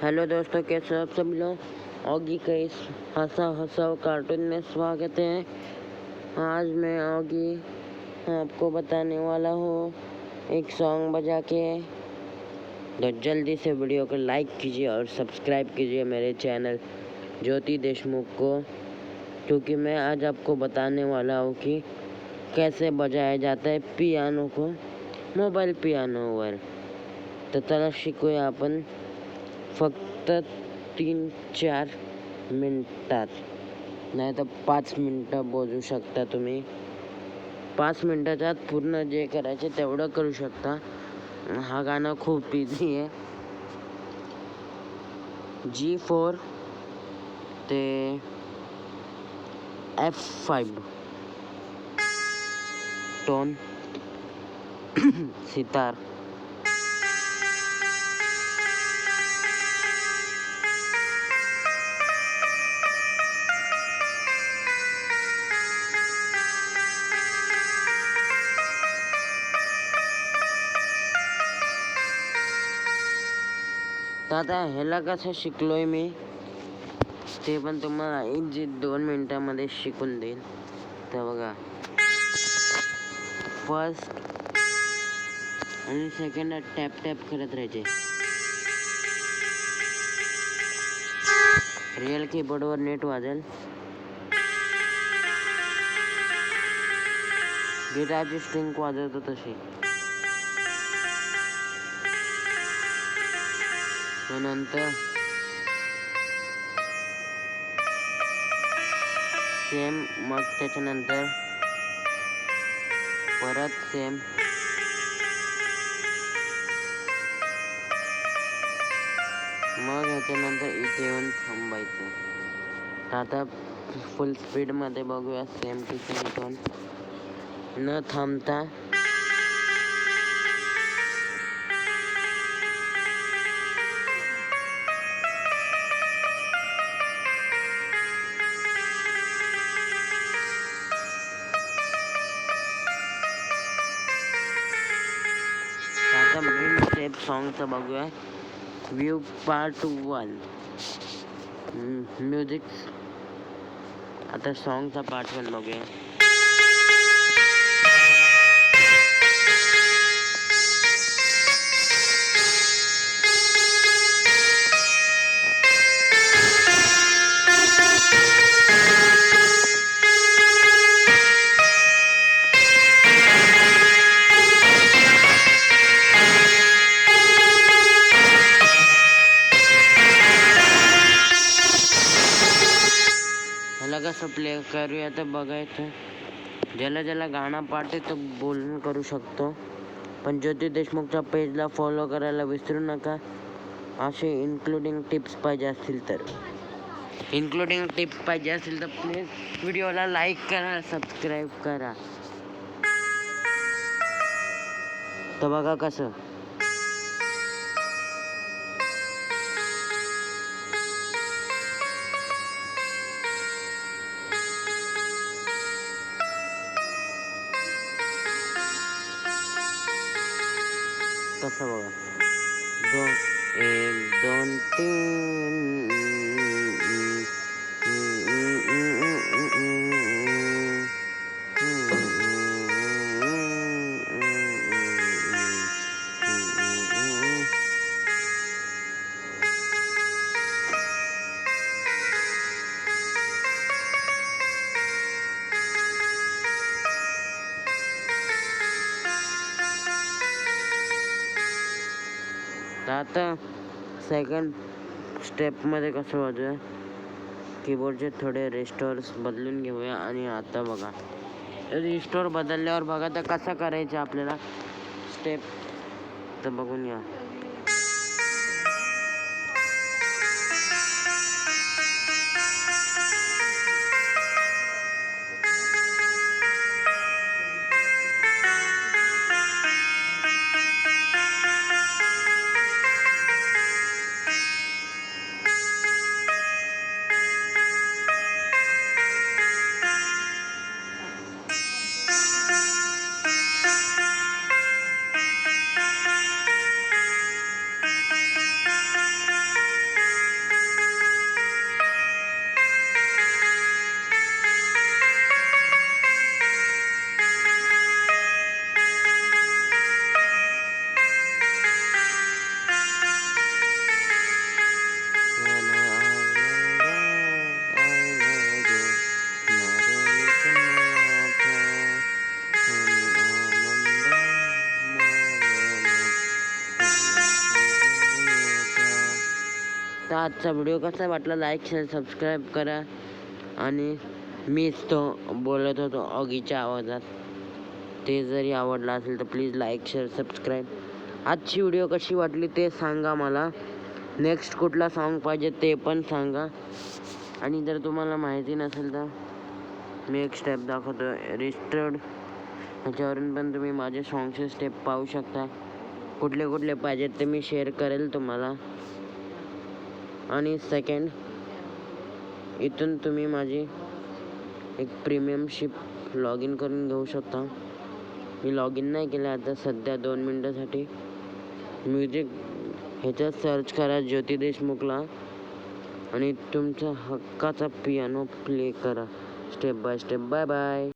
Hello दोस्तों, कैसे हो आप सब लोग। ऑगी के इस हंसा कार्टून में स्वागत है। आज मैं ऑगी आपको बताने वाला हूँ एक सॉन्ग बजा के। तो जल्दी से वीडियो को लाइक कीजिए और सब्सक्राइब कीजिए मेरे चैनल ज्योति देशमुख को, क्योंकि मैं आज आपको बताने वाला हूँ कि कैसे बजाया जाता है पियानो को मोबाईल पियानोवर। तर चला शिकूया आपण फक्त 3-4 मिनिटात, नाही तर 5 मिनटं बोलू शकता तुम्ही। 5 मिनिटाच्या आत पूर्ण जे करायचे तेवढं करू शकता। हा गाणं खूप इझी आहे। G4 ते F5 टोन सितार, तर आता ह्याला कसं शिकलोय मी ते पण तुम्हाला 1-2 मिनिटांमध्ये शिकून देईल। तर बघा, फर्स्ट आणि सेकंड टॅप करत राहायचे। रिअल कीबोर्डवर नेट वाजेल। गिटारची स्ट्रिंग वाजवतो तशी। नंतर सेम, मग त्याच्यानंतर परत सेम, मग ह्याच्यानंतर इथे येऊन थांबायचं। आता फुल स्पीडमध्ये बघूया सेम टू सेम टोन न थांबता। आता मेन स्टेप सॉन्गचा बघूया। View part 1 music. आता सॉन्गचा पार्ट 1 बघूया। ह्याला कसं प्ले करूया तर बघायचं। ज्याला गाणं पाठे तो बोलून करू शकतो, पण ज्योती देशमुखच्या पेजला फॉलो करायला विसरू नका। असे इन्क्लुडिंग टिप्स पाहिजे असतील तर प्लीज व्हिडिओला लाईक करा, सबस्क्राईब करा। तर बघा कसं। कसं बघा, 1 2 3 तर आता सेकंड स्टेपमध्ये कसं वाजूया, कीबोर्डचे थोडे रेस्टोर्स बदलून घेऊया। आणि आता बघा, रेस्टोर बदलल्यावर बघा तर कसं करायचं आपल्याला स्टेप, तर बघून या। तर आजचा व्हिडिओ कसा वाटला लाईक शेअर सबस्क्राईब करा. आणि मीच तो बोलत होतो ऑगीच्या आवाजात, ते जरी आवडला असेल तर प्लीज लाईक शेअर सबस्क्राईब. आजची व्हिडिओ कशी वाटली ते सांगा मला. नेक्स्ट कुठला सॉन्ग पाहिजे ते पण सांगा. आणि जर तुम्हाला माहिती नसेल तर मी एक स्टेप दाखवतो रिस्टर्ड, ह्याच्यावरून पण तुम्ही माझे सॉंगचे स्टेप पाहू शकता. कुठले कुठले पाहिजेत ते मी शेअर करेल तुम्हाला. आणि सेकंड, इथून तुम्ही माझी एक प्रीमियमशिप लॉग इन करून घेऊ शकता. मी लॉग इन नाही केलं आता सध्या 2 मिनटासाठी. म्युझिक ह्याच्यात सर्च करा ज्योती देशमुखला आणि तुमचा हक्काचा पियानो प्ले करा step by step. Bye bye.